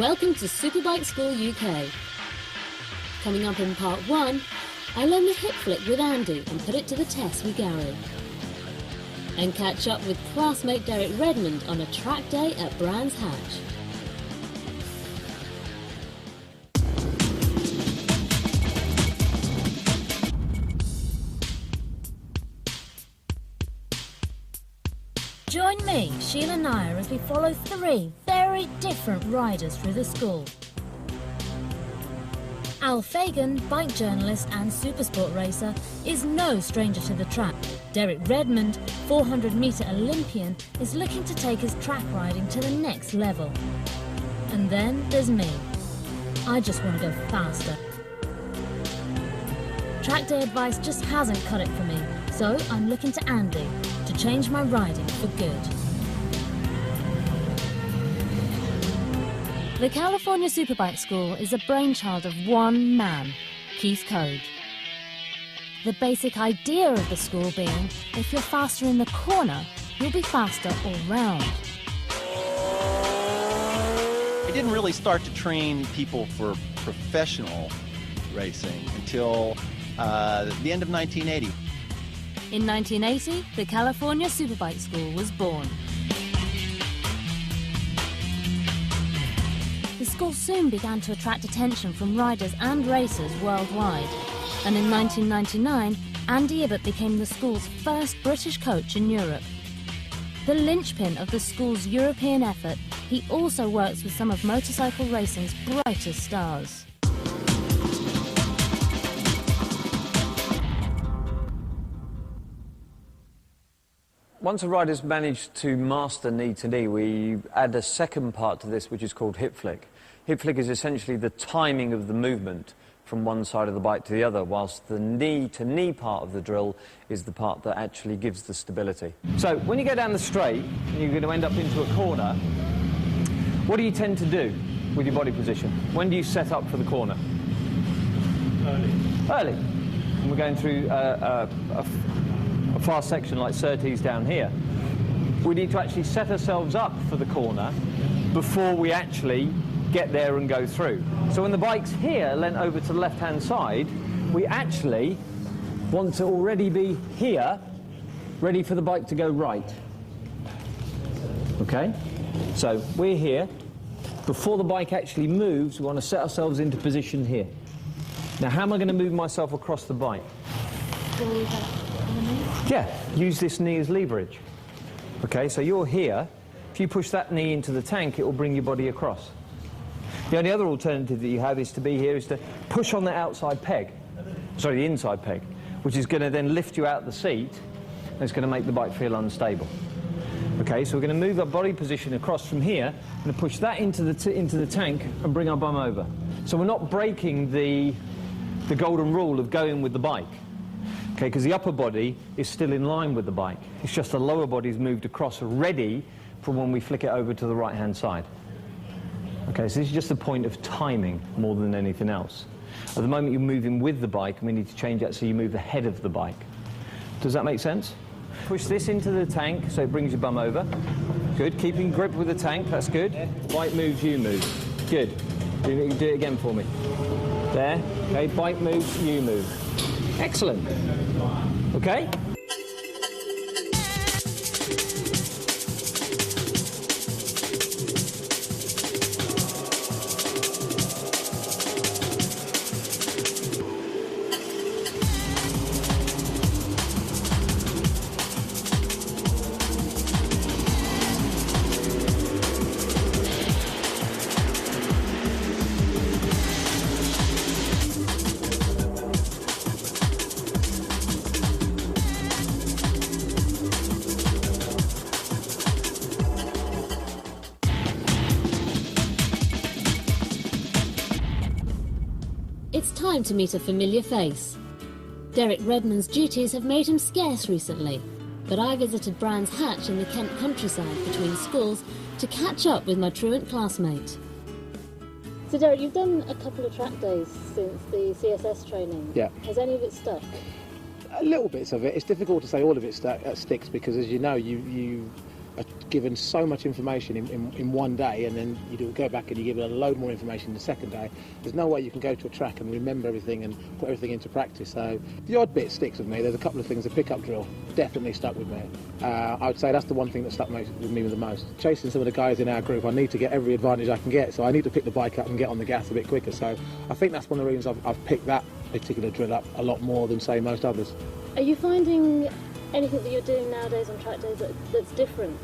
Welcome to Superbike School UK. Coming up in part 1, I learn the hip flick with Andy and put it to the test with Gary. And catch up with classmate Derek Redmond on a track day at Brands Hatch. Join me, Sheila Nair, as we follow 3 very different riders through the school. Al Fagan, bike journalist and supersport racer, is no stranger to the track. Derek Redmond, 400-metre Olympian, is looking to take his track riding to the next level. And then there's me. I just want to go faster. Track day advice just hasn't cut it for me, so I'm looking to Andy to change my riding for good. The California Superbike School is a brainchild of one man, Keith Code. The basic idea of the school being, if you're faster in the corner, you'll be faster all round. I didn't really start to train people for professional racing until the end of 1980. In 1980, the California Superbike School was born. The school soon began to attract attention from riders and racers worldwide. And in 1999, Andy Ibbott became the school's first British coach in Europe. The linchpin of the school's European effort, he also works with some of motorcycle racing's brightest stars. Once a rider's managed to master knee-to-knee, we add a second part to this, which is called hip flick. Hip flick is essentially the timing of the movement from one side of the bike to the other, whilst the knee-to-knee part of the drill is the part that actually gives the stability. So when you go down the straight and you're going to end up into a corner, what do you tend to do with your body position? When do you set up for the corner? Early. And we're going through a fast section like Surtees down here. We need to actually set ourselves up for the corner before we actually get there and go through. So when the bike's here, leant over to the left-hand side, we actually want to already be here, ready for the bike to go right. Okay? So we're here. Before the bike actually moves, we want to set ourselves into position here. Now, how am I going to move myself across the bike? Yeah, use this knee as leverage. Okay, so you're here. If you push that knee into the tank, it will bring your body across. The only other alternative that you have is to be here, is to push on the outside peg. Sorry, the inside peg, which is going to then lift you out the seat, and it's going to make the bike feel unstable. Okay, so we're going to move our body position across from here, and push that into the tank and bring our bum over. So we're not breaking the golden rule of going with the bike. Okay, because the upper body is still in line with the bike. It's just the lower body's moved across, ready for when we flick it over to the right-hand side. Okay, so this is just a point of timing more than anything else. At the moment you're moving with the bike, and we need to change that so you move ahead of the bike. Does that make sense? Push this into the tank so it brings your bum over. Good, keeping grip with the tank, that's good. Bike moves, you move. Good. Do it again for me. There, okay, bike moves, you move. Excellent. Okay? It's time to meet a familiar face. Derek Redmond's duties have made him scarce recently, but I visited Brands Hatch in the Kent countryside between schools to catch up with my truant classmate. So Derek, you've done a couple of track days since the CSS training. Yeah. Has any of it stuck? Little bits of it. It's difficult to say all of it sticks because, as you know, are given so much information in one day, and then you go back and you give it a load more information the second day. There's no way you can go to a track and remember everything and put everything into practice. So the odd bit sticks with me. There's a couple of things. The pickup drill definitely stuck with me. I would say that's the one thing that stuck with me the most. Chasing some of the guys in our group, I need to get every advantage I can get, so I need to pick the bike up and get on the gas a bit quicker. So I think that's one of the reasons I've picked that particular drill up a lot more than, say, most others. Are you finding anything that you're doing nowadays on track days that's different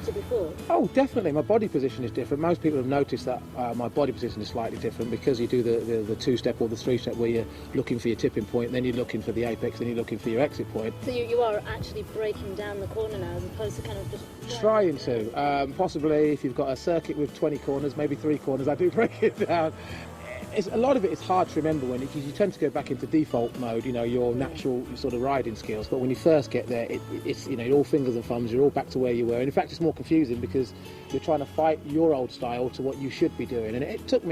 to before? Oh, definitely. My body position is different. Most people have noticed that my body position is slightly different because you do the two-step or the three-step where you're looking for your tipping point, then you're looking for the apex, then you're looking for your exit point. So you are actually breaking down the corner now as opposed to kind of just... Trying to. Possibly if you've got a circuit with 20 corners, maybe 3 corners, I do break it down. A lot of it is hard to remember because you tend to go back into default mode, your natural sort of riding skills. But when you first get there, it's you're all fingers and thumbs. You're all back to where you were. And in fact, it's more confusing because you're trying to fight your old style to what you should be doing. And it takes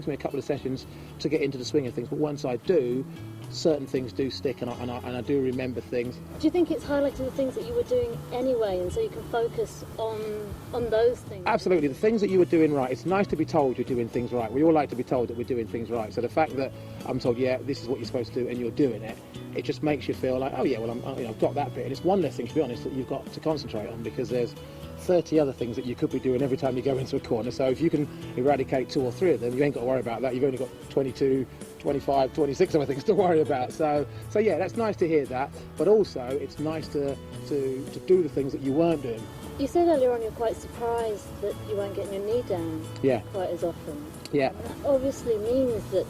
me a couple of sessions to get into the swing of things. But once I do, certain things do stick, and I do remember things. Do you think it's highlighting the things that you were doing anyway, and so you can focus on those things? Absolutely, the things that you were doing right. It's nice to be told you're doing things right. We all like to be told that we're doing things right. So the fact that I'm told, yeah, this is what you're supposed to do, and you're doing it, it just makes you feel like, oh yeah, well, I've got that bit. And it's one less thing, to be honest, that you've got to concentrate on, because there's 30 other things that you could be doing every time you go into a corner. So if you can eradicate 2 or 3 of them, you ain't got to worry about that. You've only got 22, 25, 26 other things to worry about. So yeah, that's nice to hear that. But also, it's nice to do the things that you weren't doing. You said earlier on you're quite surprised that you weren't getting your knee down quite as often. Yeah. And that obviously means that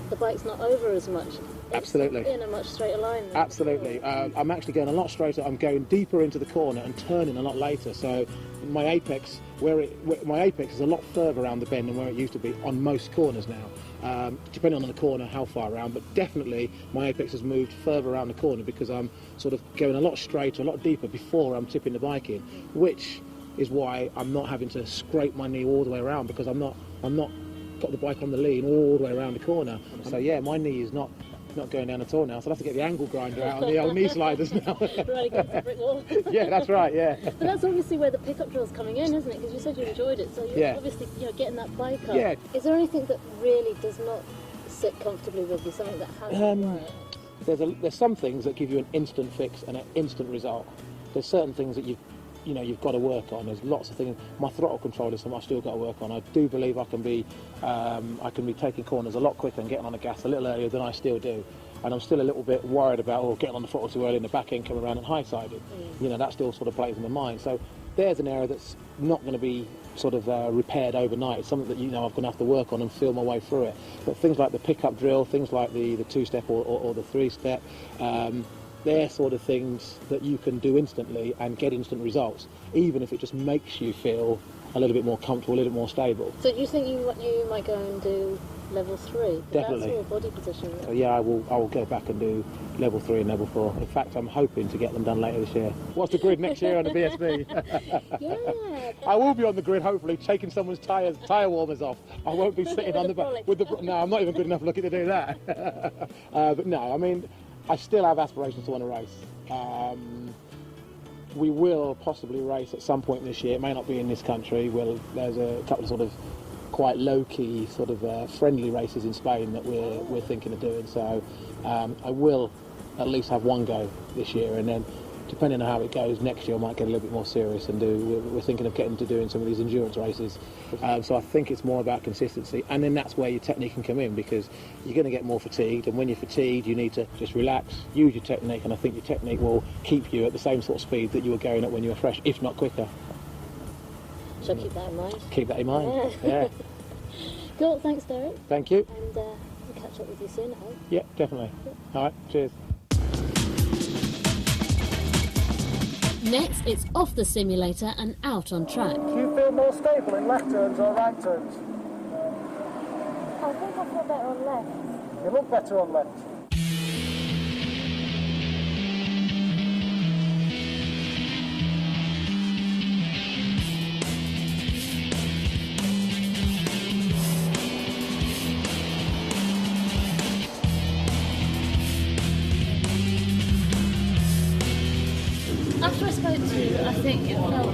the bike's not over as much. Absolutely. It's in a much straighter line. Absolutely. I'm actually going a lot straighter. I'm going deeper into the corner and turning a lot later. So my apex, my apex is a lot further around the bend than where it used to be on most corners now. Depending on the corner, how far around, but definitely my apex has moved further around the corner because I'm sort of going a lot straighter, a lot deeper before I'm tipping the bike in, which is why I'm not having to scrape my knee all the way around, because I'm not got the bike on the lean all the way around the corner. So yeah, my knee is not going down at all now, so I'll have to get the angle grinder out on the old knee sliders now. Right against the brick wall. Yeah, that's right, yeah. But that's obviously where the pickup drill's coming in, isn't it? Because you said you enjoyed it, so you're obviously getting that bike up. Yeah. Is there anything that really does not sit comfortably with you, something that hasn't worked? There's some things that give you an instant fix and an instant result. There's certain things that you've got to work on. There's lots of things. My throttle control is something I've still got to work on. I do believe I can be taking corners a lot quicker and getting on the gas a little earlier than I still do. And I'm still a little bit worried about getting on the throttle too early and the back end coming around and high-sided. That still sort of plays in my mind. So there's an area that's not going to be sort of repaired overnight. It's something that I'm going to have to work on and feel my way through it. But things like the pickup drill, things like the two-step or the three-step, they're sort of things that you can do instantly and get instant results, even if it just makes you feel a little bit more comfortable, a little bit more stable. So do you think you might go and do level 3? Definitely. That's your body position. So yeah, I will go back and do level 3 and level 4. In fact, I'm hoping to get them done later this year. What's the grid next year on the BSB? Yeah. I will be on the grid, hopefully, taking someone's tyre warmers off. I won't be sitting on the back with the. No, I'm not even good enough looking to do that. But no, I mean, I still have aspirations to want to race. We will possibly race at some point this year. It may not be in this country. There's a couple of sort of quite low-key, sort of friendly races in Spain that we're thinking of doing. So I will at least have one go this year, and then depending on how it goes next year, I might get a little bit more serious and we're thinking of getting to doing some of these endurance races. So I think it's more about consistency, and then that's where your technique can come in, because you're going to get more fatigued, and when you're fatigued you need to just relax, use your technique, and I think your technique will keep you at the same sort of speed that you were going at when you were fresh, if not quicker. Shall I keep that in mind? Keep that in mind, yeah. Cool, thanks Derek. Thank you. And we'll catch up with you soon, I hope. Yeah, definitely. All right, cheers. Next, it's off the simulator and out on track. Do you feel more stable in left turns or right turns? I think I feel better on left. You look better on left. After I spoke to you, I think it felt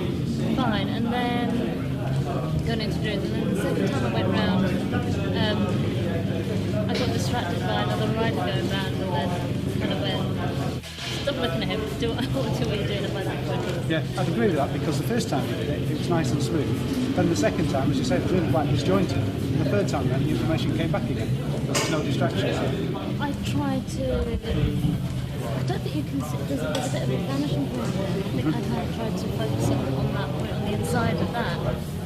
fine, and then going into drills, and then the second time I went round, I got distracted by another rider going round, and then kind of went, stop looking at him, do what you're doing at my that point. Yeah, I'd agree with that, because the first time you did it was nice and smooth. Then the second time, as you said, it was really quite disjointed. And the third time, then the information came back again. There's no distractions. I tried to. I don't think you can see. There's a bit of a vanishing point there. I think I kind of tried to focus on that point, on the inside of that,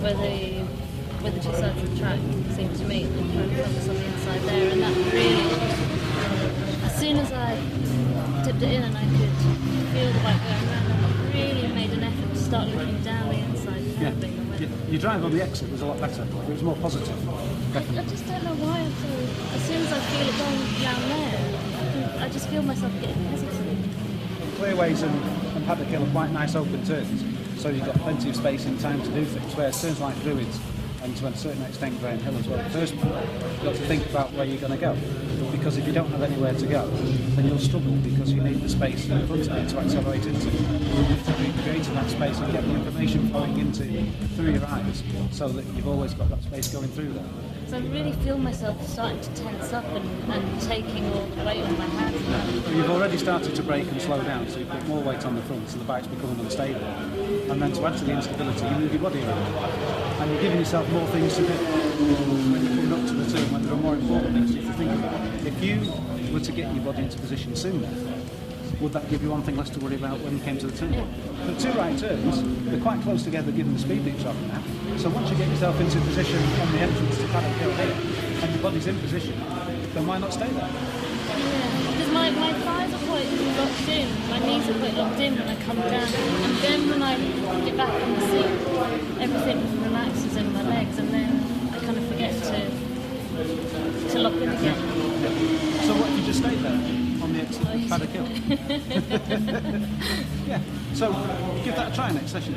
where the two sides of the track seem to meet, and try to focus on the inside there. And that really, as soon as I tipped it in and I could feel the bike going around, I really made an effort to start looking down the inside. Yeah. Your drive on the exit was a lot better. It was more positive. I just don't know why I feel, as soon as I feel it going down there, I just feel myself getting hesitant. Clearways and Paddock Hill are quite nice open turns, so you've got plenty of space and time to do things, whereas turns like Druids, and to a certain extent Graham Hill as well, first you've got to think about where you're going to go, because if you don't have anywhere to go, then you'll struggle, because you need the space in front of you to accelerate into. You need to be creating that space and get the information flowing through your eyes, so that you've always got that space going through there. So I really feel myself starting to tense up and taking all the weight on my hands. You've already started to brake and slow down, so you put more weight on the front, so the bike's becoming unstable. And then to add to the instability, you move your body around. And you're giving yourself more things to do when you're coming up to the turn, when there are more important things you have to think about. If you were to get your body into position sooner, would that give you one thing less to worry about when you came to the turn? The two right turns, they're quite close together given the speed that you're talking at. So once you get yourself into position on the entrance to Paddock Hill here, and your body's in position, then why not stay there? Yeah, because my thighs are quite locked in, my knees are quite locked in when I come down, and then when I get back on the seat, everything relaxes in my legs, and then I kind of forget to lock in again. So what, you just stayed there on the exit of Paddock Hill? Yeah, so give that a try next session.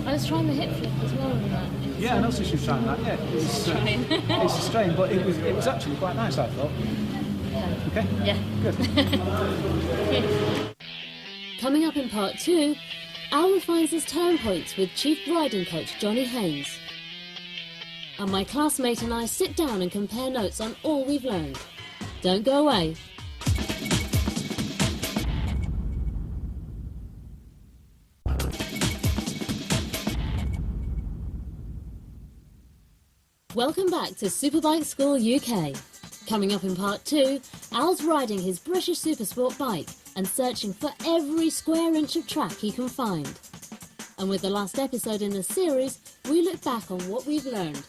I was trying the hip flip as well with that. Yeah, I noticed you trying that, yeah. It's a strain, but it was actually quite nice, I thought. Yeah. Okay? Yeah. Good. Coming up in part 2, Al refines his turn points with Chief Riding Coach Johnny Haynes. And my classmate and I sit down and compare notes on all we've learned. Don't go away. Welcome back to Superbike School UK. Coming up in part 2, Al's riding his British Supersport bike and searching for every square inch of track he can find. And with the last episode in the series, we look back on what we've learned.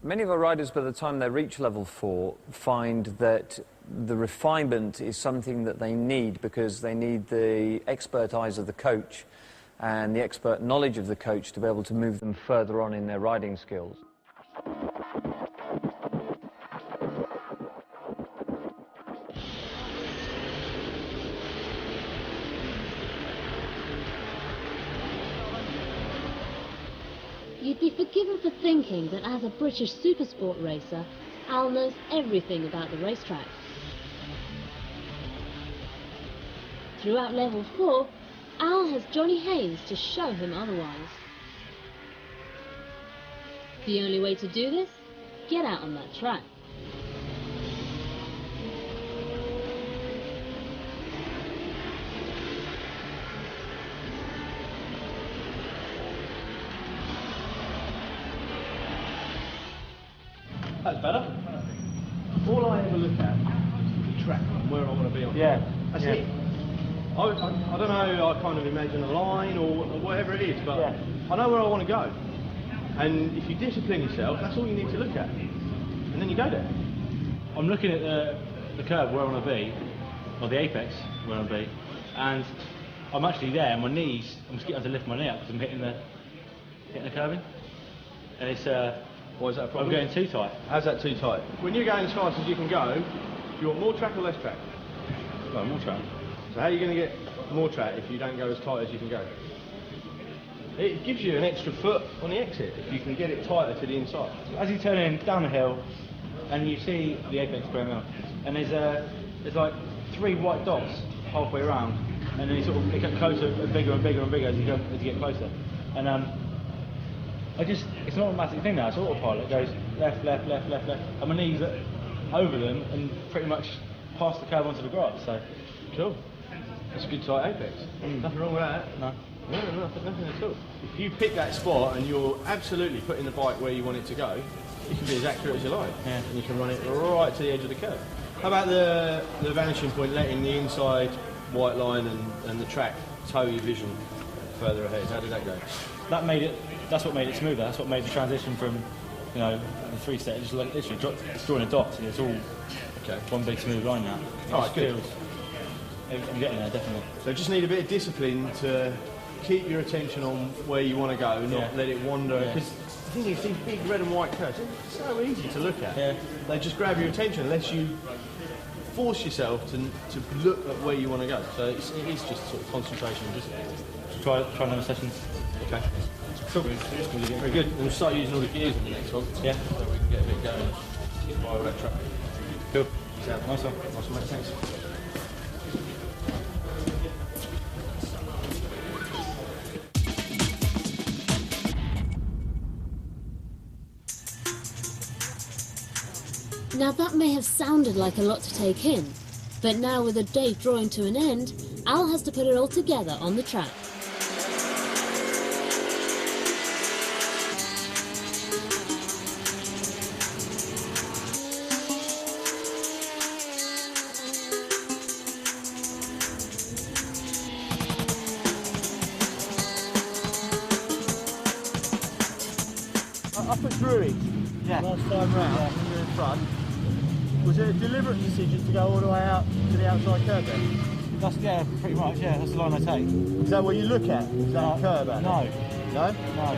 Many of our riders, by the time they reach level 4, find that the refinement is something that they need, because they need the expert eyes of the coach and the expert knowledge of the coach to be able to move them further on in their riding skills. You'd be forgiven for thinking that as a British Supersport racer, Al knows everything about the racetrack. Throughout level 4, Al has Johnny Haynes to show him otherwise. The only way to do this? Get out on that track. That's better. All I ever look at is the track and where I want to be on. Yeah. That's it. I don't know, I kind of imagine a line or whatever it is, but I know where I want to go. And if you discipline yourself, that's all you need to look at. And then you go there. I'm looking at the curve where I want to be, or the apex where I want to be, and I'm actually there, and my knees, I'm just getting to lift my knee up because I'm hitting the curving. And it's why is that a problem? I'm going too tight. How's that too tight? When you're going as fast as you can go, do you want more track or less track? Well, more track. So how are you going to get more track if you don't go as tight as you can go? It gives you an extra foot on the exit if you can get it tighter to the inside. As you turn in down the hill and you see the apex going out, and there's there's like 3 white dots halfway around, and then it gets closer and bigger and bigger and bigger as you get closer. And it's an automatic thing now. It's autopilot. It goes left, left, left, left, left, and my knees are over them and pretty much past the curb onto the grass. So Cool. That's a good tight apex. Nothing wrong with that. no. No, nothing at all. If you pick that spot and you're absolutely putting the bike where you want it to go, you can be as accurate as you like. Yeah. And you can run it right to the edge of the curve. How about the vanishing point, letting the inside white line and the track tow your vision further ahead? How did that go? That's what made it smoother. That's what made the transition from, the 3-step, just literally it's drawing a dot, and it's all one big smooth line now. All right, good. I'm getting there, definitely. So just need a bit of discipline to keep your attention on where you want to go, not let it wander. Because the thing is, these big red and white curves, they're so easy to look at. Yeah. They just grab your attention unless you force yourself to look at where you want to go. So it is just sort of concentration. Just Try another session. okay. Cool. Very good. And we'll start using all the gears in the next one. Yeah. So we can get a bit going. Get by with that truck. Cool. Nice one. Nice one, mate. Thanks. Now that may have sounded like a lot to take in, but now with the day drawing to an end, Al has to put it all together on the track. Up at Drury, last time round, you're in front. Was it a deliberate decision to go all the way out to the outside curb there? That's pretty much. That's the line I take. Is that what you look at? Is that the curb out No. there? No? No.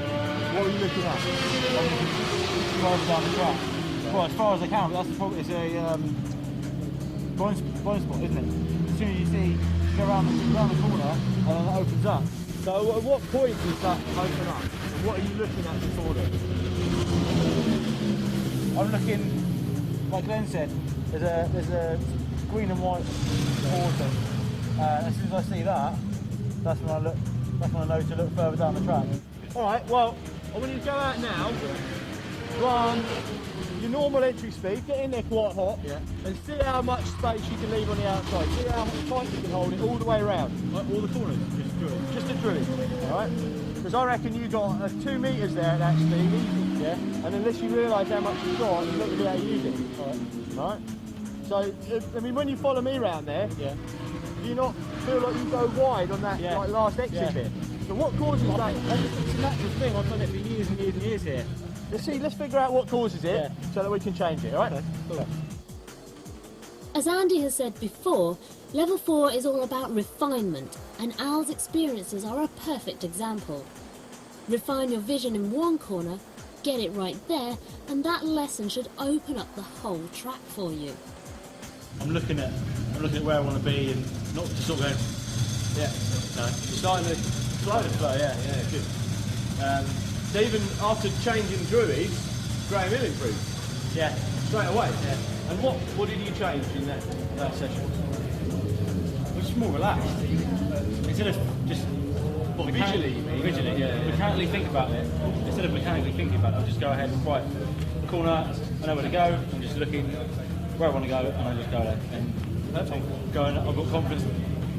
What were you looking at? Further down the track. Well, as far as I can, but that's the problem. It's a blind spot, isn't it? As soon as you go around the corner, and then it opens up. So at what point does that open up? And what are you looking at before then? I'm looking, like Glenn said, there's a green and white border. As soon as I see that, that's when I know to look further down the track. Alright, well, I want you to go out now, run your normal entry speed, get in there quite hot, and see how much space you can leave on the outside. See how much tight you can hold it all the way around. Like all the corners, just do it. Just a drilling, alright? Because I reckon you got 2 metres there at that speed, easy, and unless you realise how much you've got, you're not going to be able to use it. Alright? So, I mean, when you follow me around there, do you not feel like you go wide on that like, last exit bit? So what causes that? It's a natural thing, I've done it for years and years and years here. Let's figure out what causes it so that we can change it, alright? Cool. As Andy has said before, Level 4 is all about refinement, and Al's experiences are a perfect example. Refine your vision in one corner, get it right there, and that lesson should open up the whole track for you. I'm looking at where I want to be and not just sort of going, no. You're starting to slow. Good. So even after changing Drury's, Graham Hill improved. Yeah. Straight away. Yeah. And what did you change in that session? We're just more relaxed. Instead of just Visually, you mean? Visually, mechanically think about it. Instead of mechanically thinking about it, I'll just go ahead and right corner. I know where to go. I'm just looking where I want to go, and I just go there. And I'm going. I've got confidence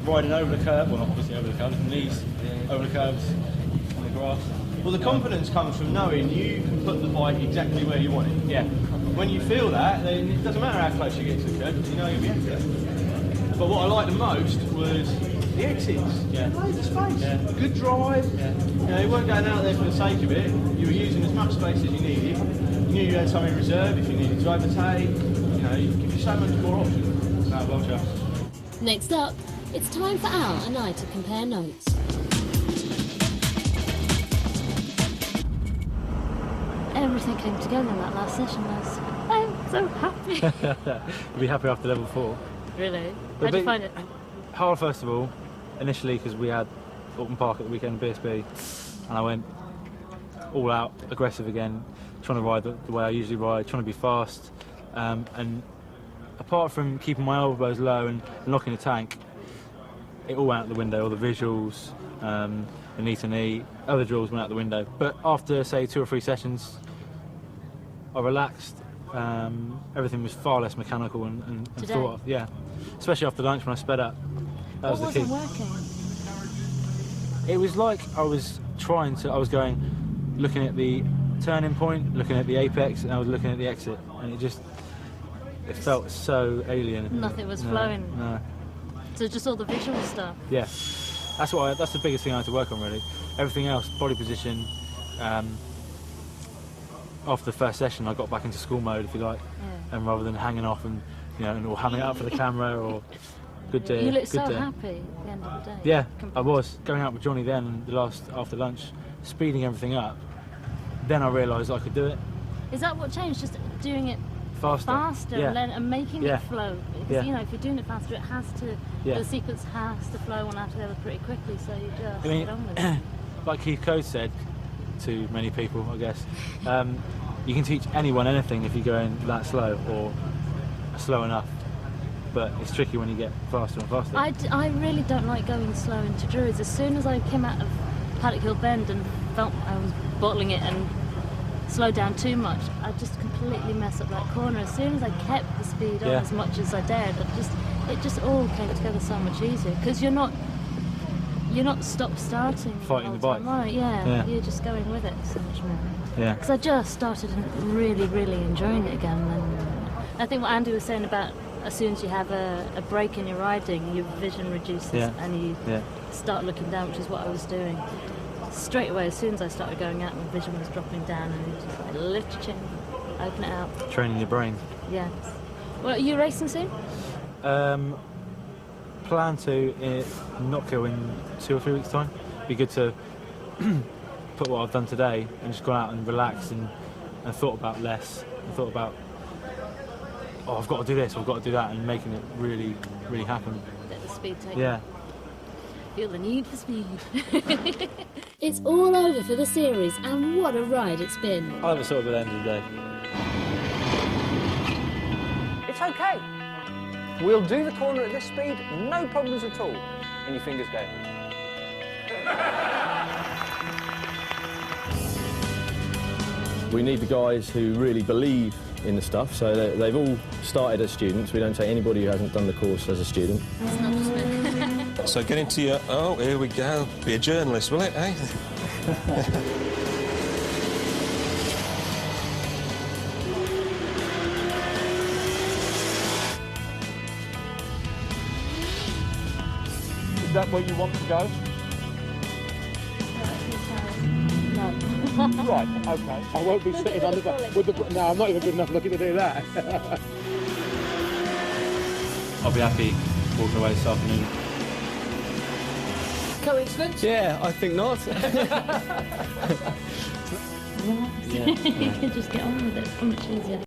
riding over the curb. Well, not obviously over the curb, with my knees over the curbs on the grass. Well, the confidence comes from knowing you can put the bike exactly where you want it. Yeah. When you feel that, then it doesn't matter how close you get to the curb, because you know you'll be accurate. But what I liked the most was the exits. Yeah. Loads of space. Yeah. Good drive. Yeah. You know, you weren't going out there for the sake of it. You were using as much space as you needed. You knew you had some in reserve if you needed to overtake. You know, it gives you so much more options. No, well done. Next up, it's time for Al and I to compare notes. Everything came together in that last session, Les. I'm so happy. You'll be happy after level 4. Really? How'd you find it? Hard first of all, initially because we had Alton Park at the weekend in BSB, and I went all out, aggressive again, trying to ride the way I usually ride, trying to be fast, and apart from keeping my elbows low and locking the tank, it all went out the window. All the visuals, the knee to knee, other drills went out the window. But after, say, 2 or 3 sessions, I relaxed. Everything was far less mechanical and thought of. Yeah, especially after lunch when I sped up. That was the key. What wasn't working? It was like I was looking at the turning point, looking at the apex, and I was looking at the exit, and it felt so alien. Nothing was flowing. No. So just all the visual stuff. Yeah, that's the biggest thing I had to work on really. Everything else, body position. After the first session, I got back into school mode, if you like, and rather than hanging off and or hamming it up for the camera or good day. You look so happy at the end of the day. Yeah, I was going out with Johnny then, after lunch, speeding everything up. Then I realised I could do it. Is that what changed? Just doing it faster and making it flow. Because if you're doing it faster, it has to. The sequence has to flow one after the other pretty quickly. So you just get on with it. Like Keith Code said to many people, I guess, you can teach anyone anything if you're going that slow or slow enough. But it's tricky when you get faster and faster. I really don't like going slow into Druids. As soon as I came out of Paddock Hill Bend and felt I was bottling it and slowed down too much, I just completely messed up that corner. As soon as I kept the speed on as much as I dared, it just all came together so much easier because you're not stop-starting fighting the bike. Right, you're just going with it so much more. Yeah. Because I just started really, really enjoying it again. And I think what Andy was saying about as soon as you have a break in your riding, your vision reduces and you start looking down, which is what I was doing. Straight away, as soon as I started going out, my vision was dropping down and you just lift your chin, open it out. Training your brain. Yes. Well, are you racing soon? Plan to not go in 2 or 3 weeks' time. Be good to put what I've done today and just gone out and relaxed and thought about less. And thought about, I've got to do this, I've got to do that, and making it really, really happen. Let the speed take. Yeah. Feel the need for speed. It's all over for the series, and what a ride it's been. I'll have a sort of at the end of the day. It's okay. We'll do the corner at this speed, no problems at all. And your fingers go. We need the guys who really believe in the stuff, so they've all started as students. We don't take anybody who hasn't done the course as a student. It's not just me. So get into your, oh, here we go. Be a journalist, will it, eh? Is that where you want to go? No. Right, okay. I won't be sitting on the back with the. No, I'm not even good enough looking to do that. I'll be happy walking away this afternoon. Coincidence? Yeah, I think not. You can just get on with it. It's much easier.